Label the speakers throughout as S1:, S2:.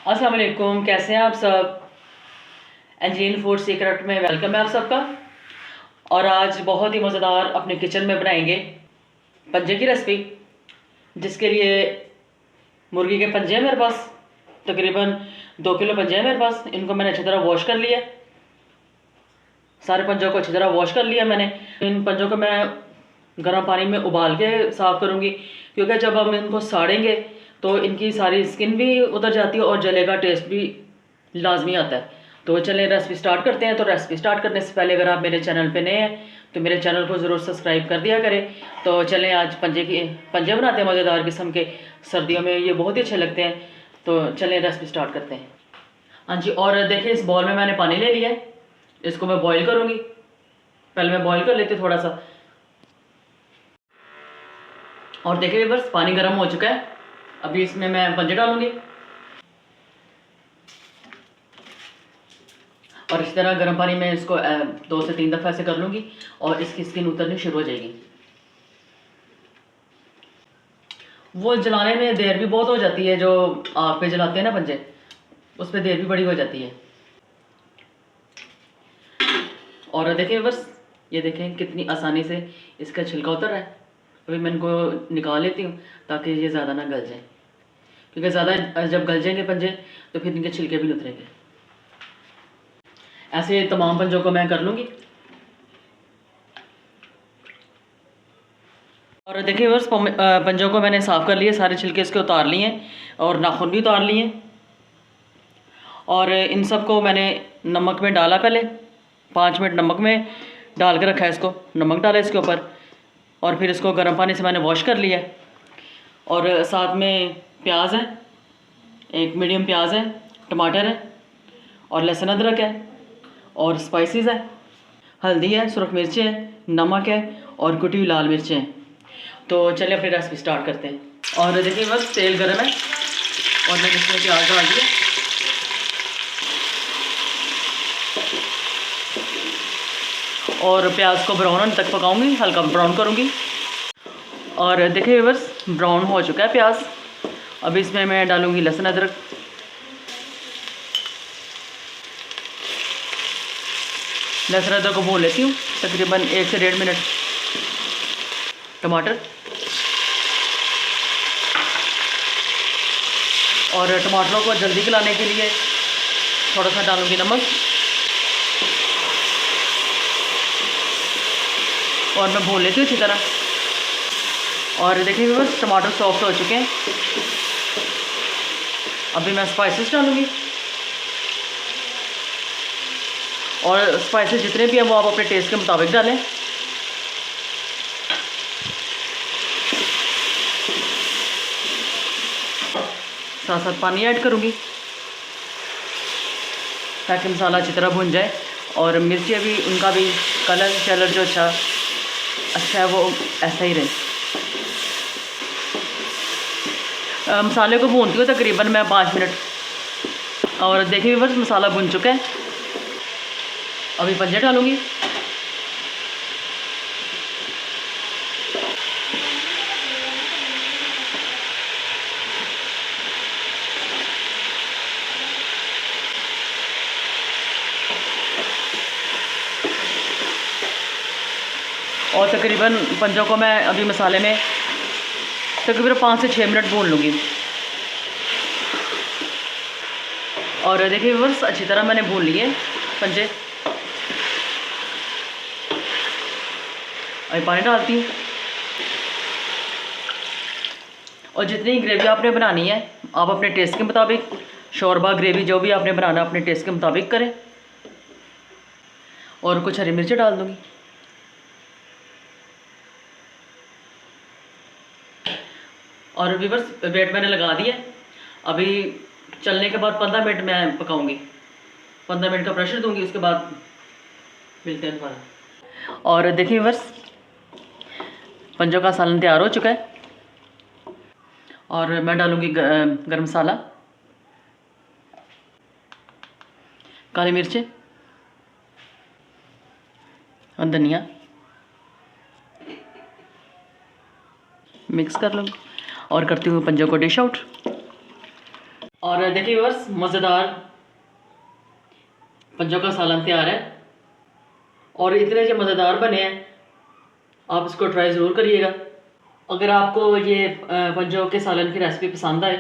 S1: अस्सलाम वालेकुम, कैसे हैं आप सब। एंजीन फूड सीक्रेट में वेलकम है आप सबका। और आज बहुत ही मज़ेदार अपने किचन में बनाएंगे पंजे की रेसिपी, जिसके लिए मुर्गी के पंजे हैं मेरे पास। तकरीबन 2 किलो पंजे हैं मेरे पास। इनको मैंने अच्छी तरह वॉश कर लिया। सारे पंजों को अच्छी तरह वॉश कर लिया मैंने। इन पंजों को मैं गर्म पानी में उबाल के साफ़ करूँगी, क्योंकि जब हम इनको साड़ेंगे तो इनकी सारी स्किन भी उतर जाती है और जले का टेस्ट भी लाजमी आता है। तो चलें रेसिपी स्टार्ट करते हैं। तो रेसिपी स्टार्ट करने से पहले अगर आप मेरे चैनल पे नए हैं तो मेरे चैनल को ज़रूर सब्सक्राइब कर दिया करें। तो चलें आज पंजे बनाते हैं मज़ेदार किस्म के। सर्दियों में ये बहुत ही अच्छे लगते हैं। तो चलें रेसिपी स्टार्ट करते हैं। हाँ जी, और देखिए इस बॉल में मैंने पानी ले लिया है। इसको मैं बॉईल करूँगी। पहले मैं बॉईल कर लेती हूँ थोड़ा सा। और देखिए बस पानी गर्म हो चुका है। अभी इसमें मैं पंजे डालूंगी और इस तरह गर्म पानी में इसको 2 से 3 दफ़ा ऐसे कर लूँगी और इसकी स्किन उतरनी शुरू हो जाएगी। वो जलाने में देर भी बहुत हो जाती है, जो आग पे जलाते हैं ना पंजे, उस पर देर भी बड़ी हो जाती है। और देखिए बस ये देखें कितनी आसानी से इसका छिलका उतर रहा है। अभी मैं इनको निकाल लेती हूँ ताकि ये ज़्यादा ना गल जाए, क्योंकि ज़्यादा जब गल जाएंगे पंजे तो फिर इनके छिलके भी नहीं उतरेंगे। ऐसे तमाम पंजों को मैं कर लूँगी। और देखिए बस पंजों को मैंने साफ़ कर लिए, सारे छिलके इसके उतार लिए हैं और नाखून भी उतार लिए हैं। और इन सब को मैंने नमक में डाला, पहले 5 मिनट नमक में डाल के रखा है। इसको नमक डाला इसके ऊपर और फिर इसको गर्म पानी से मैंने वॉश कर लिया है। और साथ में प्याज है, एक मीडियम प्याज है, टमाटर है और लहसुन अदरक है और स्पाइसेस है, हल्दी है, सुरख मिर्चें हैं, नमक है और कुटी हुई लाल मिर्चें हैं। तो चलिए अपनी रेसिपी स्टार्ट करते हैं। और देखिए बस तेल गर्म है और मैंने इसमें प्याज डाल दिया। और प्याज को ब्राउन होने तक पकाऊंगी, हल्का ब्राउन करूंगी। और देखिए बस ब्राउन हो चुका है प्याज। अब इसमें मैं डालूंगी लहसुन अदरक। लहसुन अदरक को भून लेती हूँ तकरीबन 1 से 1.5 मिनट। टमाटर और टमाटरों को जल्दी गलाने के लिए थोड़ा सा डालूंगी नमक। और मैं भून लेती हूँ अच्छी तरह। और देखिए बस टमाटर सॉफ्ट हो चुके हैं। अभी मैं स्पाइसेस डालूँगी और स्पाइसेस जितने भी हैं वो आप अपने टेस्ट के मुताबिक डालें। साथ साथ पानी ऐड करूँगी ताकि मसाला अच्छी तरह भुन जाए और मिर्चें भी, उनका भी कलर जो अच्छा है वो ऐसा ही रहे। मसाले को भूनती हूँ तकरीबन मैं 5 मिनट। और देखिए बस मसाला भुन चुका है। अभी पंजे डालूँगी। और तकरीबन पंजों को मैं अभी मसाले में तकरीबन 5 से 6 मिनट भून लूँगी। और देखिए बस अच्छी तरह मैंने भून लिए पंजे। अभी पानी डालती हूँ। और जितनी ग्रेवी आपने बनानी है आप अपने टेस्ट के मुताबिक, शोरबा ग्रेवी जो भी आपने बनाना अपने टेस्ट के मुताबिक करें। और कुछ हरी मिर्ची डाल दूँगी। और व्यूअर्स वेट मैंने लगा दिया। अभी चलने के बाद 15 मिनट मैं पकाऊंगी। 15 मिनट का प्रेशर दूंगी, उसके बाद मिलते हैं दोबारा। और देखिए व्यूअर्स पंजों का सालन तैयार हो चुका है। और मैं डालूंगी गरम मसाला, काली मिर्चें और धनिया। मिक्स कर लूँगी और करती हूँ पंजों को डिश आउट। और देखिए व्यूअर्स, मज़ेदार पंजों का सालन तैयार है और इतने जो मज़ेदार बने हैं, आप इसको ट्राई ज़रूर करिएगा। अगर आपको ये पंजों के सालन की रेसिपी पसंद आए,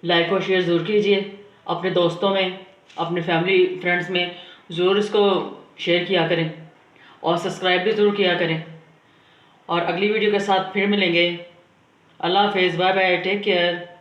S1: लाइक और शेयर ज़रूर कीजिए। अपने दोस्तों में, अपने फैमिली फ्रेंड्स में ज़रूर इसको शेयर किया करें और सब्सक्राइब भी ज़रूर किया करें। और अगली वीडियो के साथ फिर मिलेंगे। अल्लाह हाफ़िज़, बाय बाय, टेक केयर।